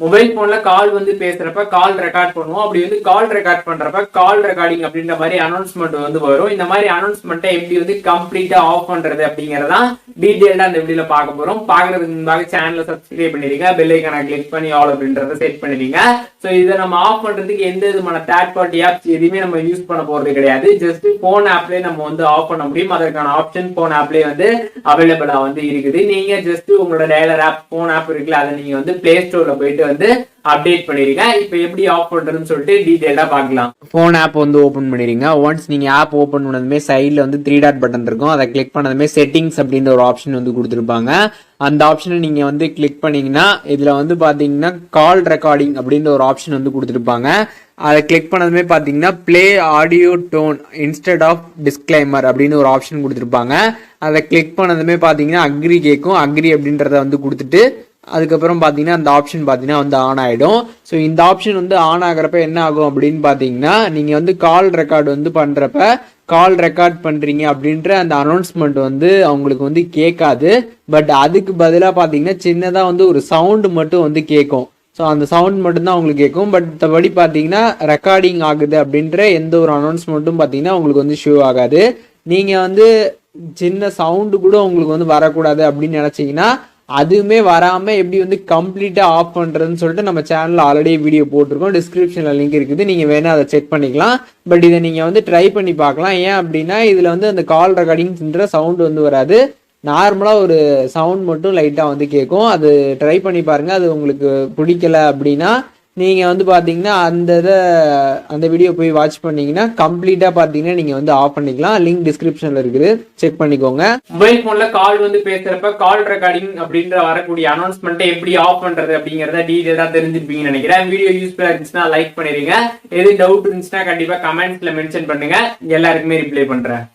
Mobile போன்ல கால் வந்து பேசுறப்ப கால் ரெக்கார்ட் பண்ணுவோம். அப்படி வந்து கால் ரெக்கார்ட் பண்றப்ப கால் ரெக்கார்டிங் அப்படின்ற மாதிரி அனௌன்ஸ்மெண்ட் வந்து வரும். இந்த மாதிரி அனௌன்ஸ்மெண்ட்டை எப்படி வந்து கம்ப்ளீட்டா ஆஃப் பண்றது அப்படிங்கறத டீடைல்டா அந்த வீடியோல பார்க்க போறோம். பாக்குறதுக்கு முன்பாக சேனலை சப்ஸ்கிரைப் பண்ணிருங்க, பெல் ஐகானை கிளிக் பண்ணி ஆல் அப்படின்றத செட் பண்ணிடுங்க. சோ இதை நம்ம ஆஃப் பண்றதுக்கு எந்த விதமான தேர்ட் பார்ட்டி ஆப்ஸ் எதுவுமே நம்ம யூஸ் பண்ண போறது கிடையாது. ஜஸ்ட் போன் ஆப்லயே நம்ம வந்து ஆஃப் பண்ண முடியும். அதற்கான ஆப்ஷன் போன் ஆப்லயே வந்து அவைலபிளா வந்து இருக்குது. நீங்க ஜஸ்ட் உங்களோட டயலர் ஆப் போன் ஆப் இருக்குல்ல, அதை நீங்க வந்து பிளே ஸ்டோர்ல போயிட்டு வந்து அப்டேட் பண்ணிருங்க. இப்போ எப்படி ஆஃப் பண்றதுன்னு சொல்லிட்டு டீடைலா பார்க்கலாம். போன் ஆப் வந்து ஓபன் பண்ணிருங்க. ஒன்ஸ் நீங்க ஆப் ஓபன் பண்ணதுமே சைட்ல வந்து 3 டாட் பட்டன் இருக்கும். அதை கிளிக் பண்ணதுமே செட்டிங்ஸ் அப்படின்ற ஒரு ஆப்ஷன் வந்து கொடுத்துருப்பாங்க. அந்த ஆப்ஷனை நீங்க வந்து கிளிக் பண்ணீங்கன்னா இதுல வந்து பாத்தீங்கன்னா கால் ரெக்கார்டிங் அப்படின்ற ஒரு ஆப்ஷன் வந்து கொடுத்துருப்பாங்க. அதை கிளிக் பண்ணதுமே பாத்தீங்கன்னா play audio tone instead of disclaimer அப்படின்னு ஒரு ஆப்ஷன் கொடுத்துருப்பாங்க. அதை கிளிக் பண்ணதுமே பாத்தீங்கன்னா அக்ரி கேட்கும். அக்ரி அப்படின்றத வந்து கொடுத்துட்டு அதுக்கப்புறம் பார்த்தீங்கன்னா அந்த ஆப்ஷன் பார்த்தீங்கன்னா வந்து ஆன் ஆகிடும். ஸோ இந்த ஆப்ஷன் வந்து ஆன் ஆகிறப்ப என்ன ஆகும் அப்படின்னு பார்த்தீங்கன்னா நீங்கள் வந்து கால் ரெக்கார்டு வந்து பண்ணுறப்ப கால் ரெக்கார்ட் பண்ணுறீங்க அப்படின்ற அந்த அனௌன்ஸ்மெண்ட் வந்து அவங்களுக்கு வந்து கேட்காது. பட் அதுக்கு பதிலாக பார்த்தீங்கன்னா சின்னதாக வந்து ஒரு சவுண்டு மட்டும் வந்து கேட்கும். ஸோ அந்த சவுண்ட் மட்டும்தான் உங்களுக்கு கேட்கும். பட் மற்றபடி பார்த்தீங்கன்னா ரெக்கார்டிங் ஆகுது அப்படின்ற எந்த ஒரு அனௌன்ஸ்மெண்ட்டும் பார்த்தீங்கன்னா உங்களுக்கு வந்து ஷோ ஆகாது. நீங்கள் வந்து சின்ன சவுண்டு கூட உங்களுக்கு வந்து வரக்கூடாது அப்படின்னு நினச்சிங்கன்னா அதுவுமே வராம எப்படி வந்து கம்ப்ளீட்டா ஆஃப் பண்றதுன்னு சொல்லிட்டு நம்ம சேனல்ல ஆல்ரெடி வீடியோ போட்டிருக்கோம். டிஸ்கிரிப்ஷன்ல லிங்க் இருக்குது, நீங்க வேணா அதை செக் பண்ணிக்கலாம். பட் இதை நீங்க வந்து ட்ரை பண்ணி பார்க்கலாம். ஏன் அப்படின்னா இதுல வந்து அந்த கால் ரெக்கார்டிங்ன்ற சவுண்ட் வந்து வராது. நார்மலா ஒரு சவுண்ட் மட்டும் லைட்டா வந்து கேட்கும். அது ட்ரை பண்ணி பாருங்க. அது உங்களுக்கு பிடிக்கல அப்படின்னா நீங்க வந்து பாத்தீங்கன்னா அந்த வீடியோ போய் வாட்ச் பண்ணீங்கன்னா கம்ப்ளீட்டா பாத்தீங்கன்னா நீங்க வந்து ஆஃப் பண்ணிக்கலாம். லிங்க் டிஸ்கிரிப்ஷன்ல இருக்குது, செக் பண்ணிக்கோங்க. மொபைல் போன்ல கால் வந்து பேசுறப்ப கால் ரெக்கார்டிங் அப்படின்ற வரக்கூடிய அனௌன்ஸ்மெண்ட்டை எப்படி ஆஃப் பண்றது அப்படிங்கறத டீடைலா தெரிஞ்சிருப்பீங்கன்னு நினைக்கிறேன். வீடியோ யூஸ்ஃபுல்லா இருந்துச்சுன்னா லைக் பண்ணிருங்க. எது டவுட் இருந்துச்சுன்னா கண்டிப்பா கமெண்ட்ஸ்ல மென்ஷன் பண்ணுங்க, எல்லாருக்குமே ரிப்ளை பண்றேன்.